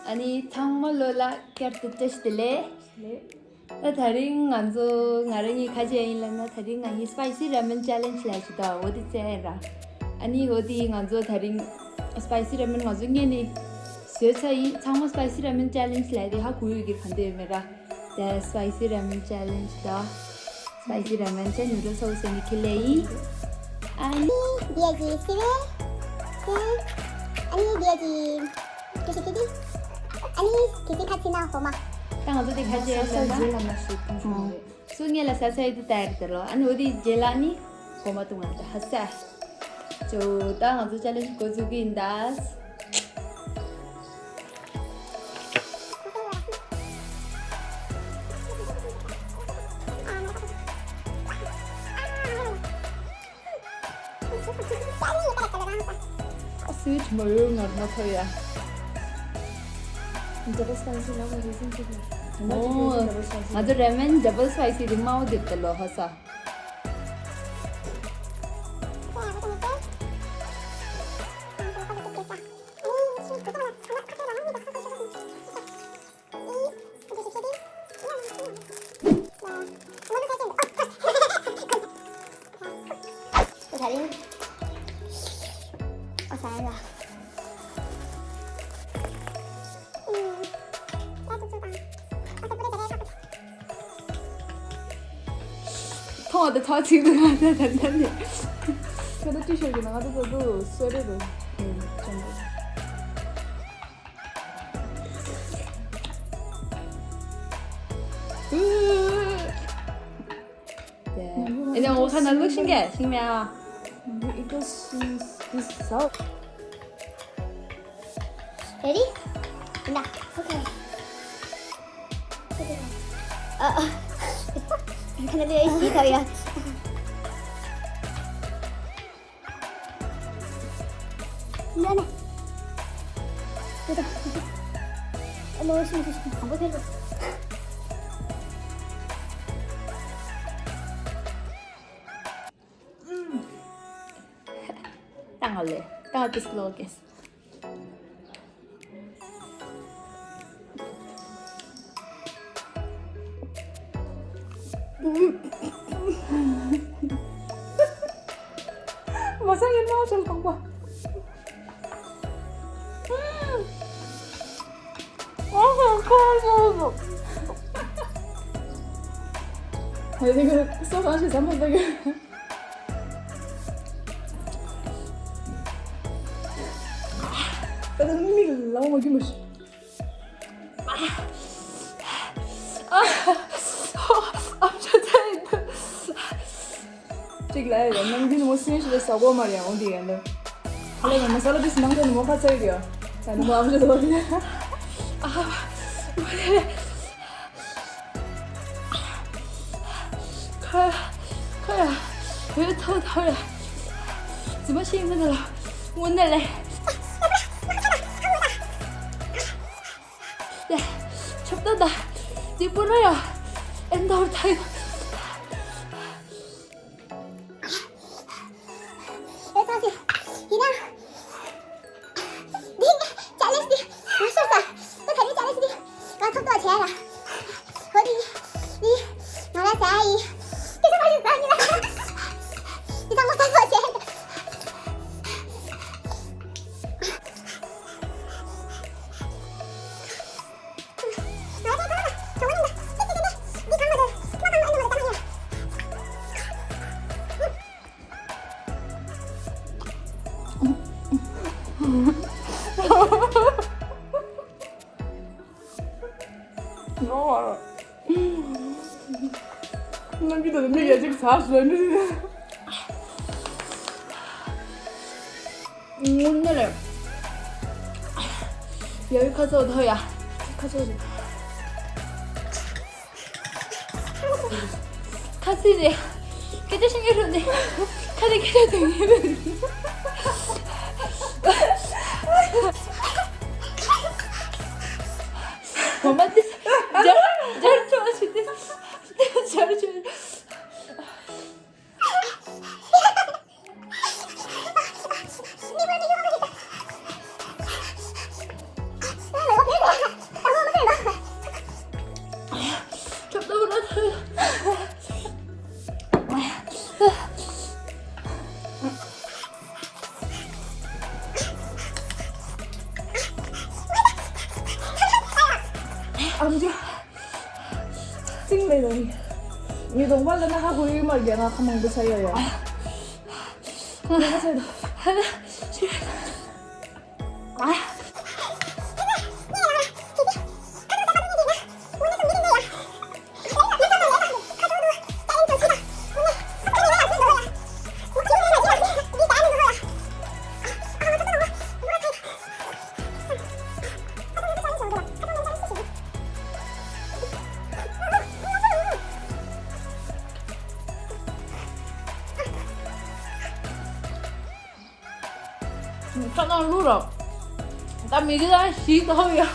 아니 정말로라 캡트테스텔레 나 다른 안조 나랑이 가지야일라나 다른 아니 스파이시 라멘 챌린지 라지다 어디 째라 아니 어디 안조 다른 스파이시 라멘 가중에니 스웨차이 정말 스파이시 라멘 챌린지 라디 하 구유기 간데메라 다 스파이시 라멘 챌린지다 스파이시 라멘 체 누들 소스니 킬레이 아니 비아지 시베 아니 비아지 키시키디 아니 키시 카치나 호마 땅 어디 가지야일라나 수니라 사사이드 타르들로 아니 어디 젤라니 고마 동안다 하사 저 땅 어디 챌린지 고주기 인다스 스위치 모용 얼마서야 Double spicy lava reason to be. 오 아주 라멘 더블 스파이시 리마우 됐더라 하사 다리 잘한다. 통화도 다 지금 하자 단단히 그래도 티셔츠 나가도 쇠레도 정도. 이제 뭐 하나 룩신 게 신미야 이거 있어. Ready? Nah, okay. Karena dia isi kali ya. Mana? Sudah. Mau sini kamu dulu. 땅할래 땅할게 슬로우겠어 Masangin mo sa lupang ko. 내가 써가지고 한번 되게 나는 흥미를 너무 기무시这个来人能听我新式的效果嘛？两我点的，后来我们烧了就是两个人没法吃的，但是我不知道的。快呀我又头疼了怎么兴奋的了我奶奶네, 첩단다. 네 뭐라야? 엔더울 타임. Ito si Hina. Ding, challenge đi. Muốn sao sao? Tôi thấy đi challenge đi. Con không tôi trẻ là. Thôi đi. Đi. Nó là sai. Cái sao phải sao như này? Đi sang một tay vợ trẻ. 너무 알아. 난 기도 능력이 아직 40년. 오늘은 여기까지 더야. 가져오지. 카스네. 그때 신경쓰네. 카드 그래도 이러니. 엄마한테 잘 좋아하시대. 잘 좋아. 你懂吧？那还会嘛？人啊，他们不才有呀。那个才的。啊。 你看那路上，咱每个人洗澡呀。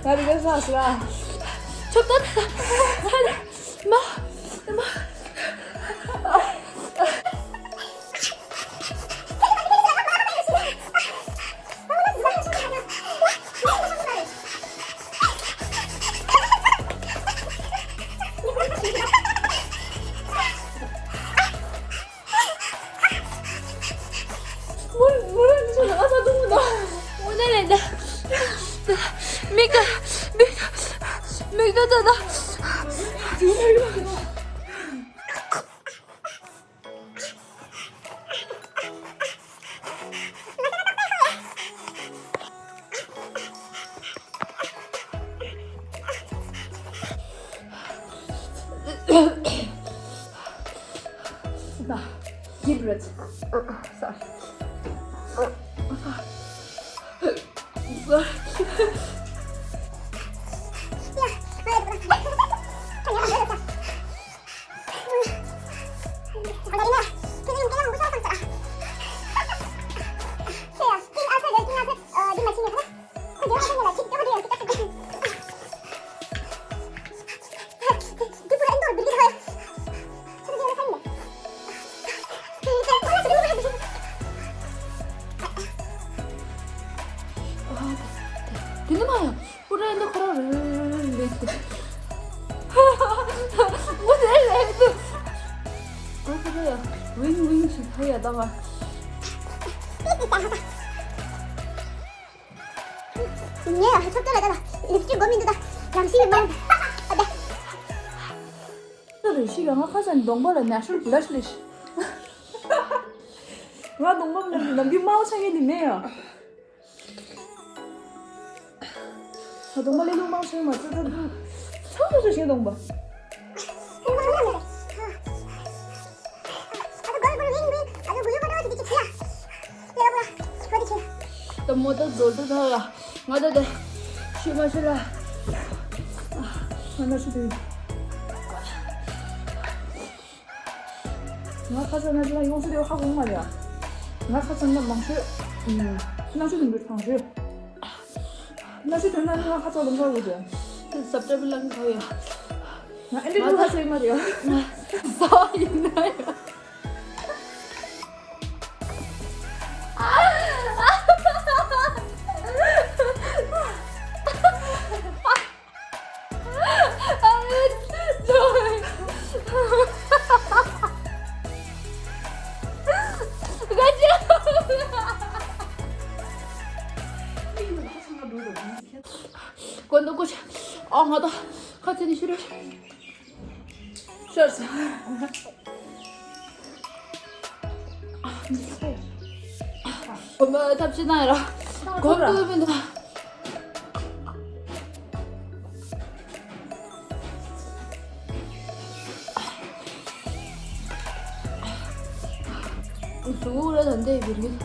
那这个啥是吧？ 쳤다. 마. 뭐야, 저 나가서 너무 나. 오늘은 나 미가다 나. 나, deep breath. Sorry. 되는 거야. 우리는 그거를 레이트. 무슨 레이트? 그래요. 윙 싶어야 나가. 얘야, 속도라잖아. 립스틱 고민도다. 양심이 많아. 아, 네. 这里是原来好像东北人呢，是不来是的是。我东北人能比猫生一点没有？我东北的龙猫生嘛，这超多这些东北。 또 뭐도 놀도 더야. 맞아 돼. 쉬마실라.那是对的。我考上那时候一共是6号工嘛的，我考上那忙是，那是准备尝试，那是等那那考上东北的， 섭잡을랑 더야. 나 엔딩도 가서 이 말이야. 써 있나요? Cuando escucha, hada, 같이 싫어. 싫었어. 엄마 답시나 해라. 건두면 돼. 누구라는데 모르겠어.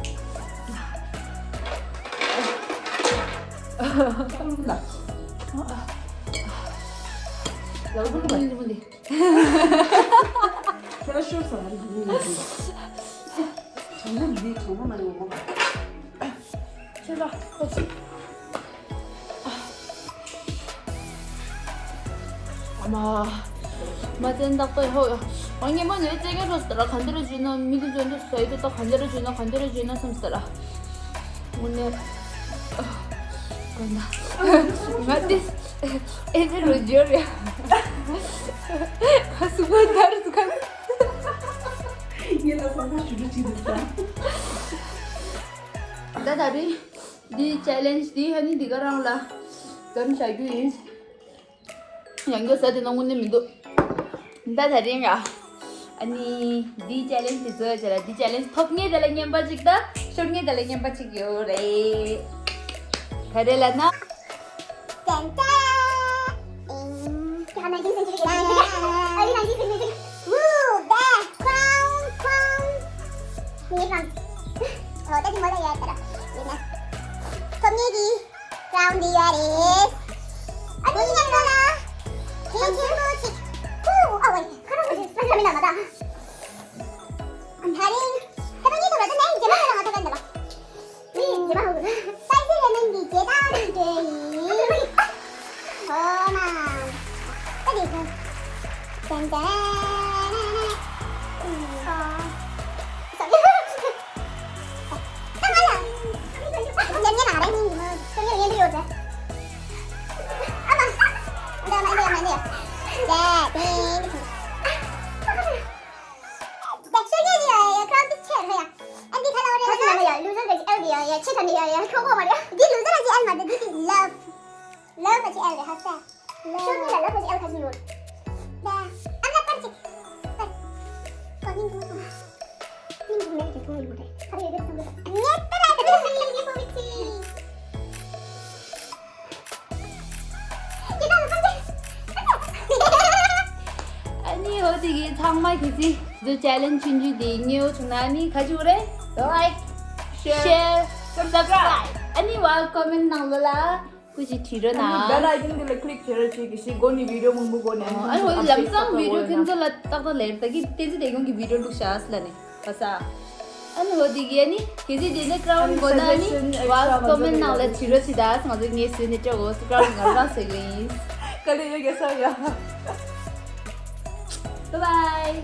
나. 얼굴 보이는 데 제가 싫었어. 정말 네 정말 많이 먹어. 싫어. 그렇지. 맞은 닭도 해요. 아니 뭐 내 쟁여줬더라. 간들어주는 미드존도 사이도 딱 간들어주는 섬스더라. 오늘 맞지? 애들 로지오야. 가수만 다르스 가. Nghĩa là sao ta chủ chỉ được ra. 나 다리 디 챌린지 디 하니 디가랑 라. 건 자기 양교 사대 너무 내미도. 나 다리가 아니 디 챌린지 저저라 디 챌린지 톱니 달랭이 한 바직다. 쇼니 달랭이 한 바직요 레. 가래라 나. 짠짠. 하나 jinsen juga kita. Ali nanti sini sini. Dah, crown. Ni crown. Oh, tadi mulai ya tara. Ini. Tomnya di crown dia res. Aduh ini yang mana? Kecil musik. Oh wait, kalau musik sebenarnya nama dah. Hari, tapi ni tu berarti naik jema orang atau kan dah. Ni jema hoga. Saya sih lemon di jeda di deh. Oh man. Tadi tu. 짠짠. Nhấn cái nào đấy nhìn mà tôi nghĩ là nhìn đi rồi. Đây mày đi. Dạ, đi. Đẹp xinh như vậy, con thích chơi thôi à. Anh đi hello đây. Thôi mà loser cái chị L đi, chết thằng đi, không có mà đấy. Đi loser là chị L mà đi love. Love là chị L để hát ra. Love là love là chị L thật luôn. Dạ. Anh ra con chị. Còn nhìn cũng không. Nhìn cũng đẹp thôi luôn đấy. Thôi đi xong rồi. Nhất tới đây tôi đi đi phụ chị. 아니 어디기 정말 그지 저 챌린지 준주 딩요 중나니 가지고래 like share subscribe 아니 와 comment 나올라 그지 뒤로나 Bella ini dia klik share sih kisi goni video mengbuat ni. 아니 어디 람상 비디오 캔슬라 딱딱 lertagi तेज देखो कि video look शास लने पसा 아니 어디기 아니 그지 디네 크라운 고다니 와 comment 나올라 뒤로 시다 समझ नहीं सुने 저거 크라운 갈라 세기 Kali ini guys ya. bye bye